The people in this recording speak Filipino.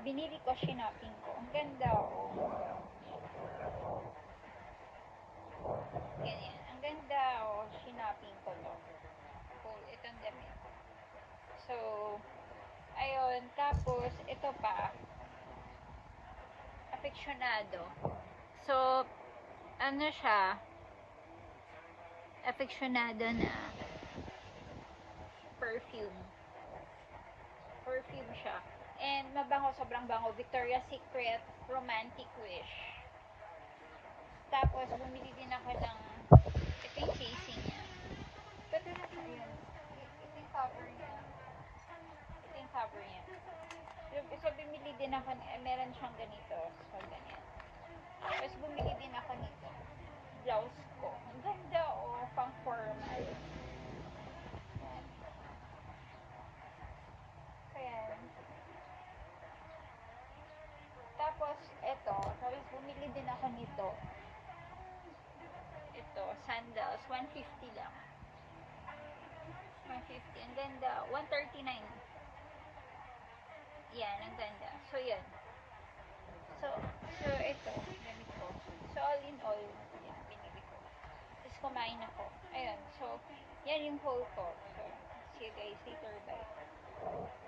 binili ko, shinaping ko. Ang ganda, oh. Ganyan. Ang ganda, oh. Shinaping ko to. Cool. Itong damit. So, ayun. Tapos, ito pa. Afectionado. So, ano siya? Afectionado na perfume. Perfume siya. And mabango, sobrang bango. Victoria's Secret Romantic Wish. Tapos, bumili din ako ng ito yung casing niya. Pwede na siya yun. Ito yung cover niya. Ito yung cover niya. So, bumili din ako, meron siyang ganito. So, ganyan. Tapos, bumili din ako nito. Blouse ko. Ang ganda, oh. Pang formal. Yan. So, yan. Tapos, ito. Tapos, bumili din ako nito. Ito, sandals. 150 lang. 150. Ang ganda. 139. Yan, ang ganda. So, yan. So, ito. Gamit ko. So, all in all, yan, binili ko. Tapos, kumain ako. Ayun. So, yan yung haul ko. So, see you guys later. Bye.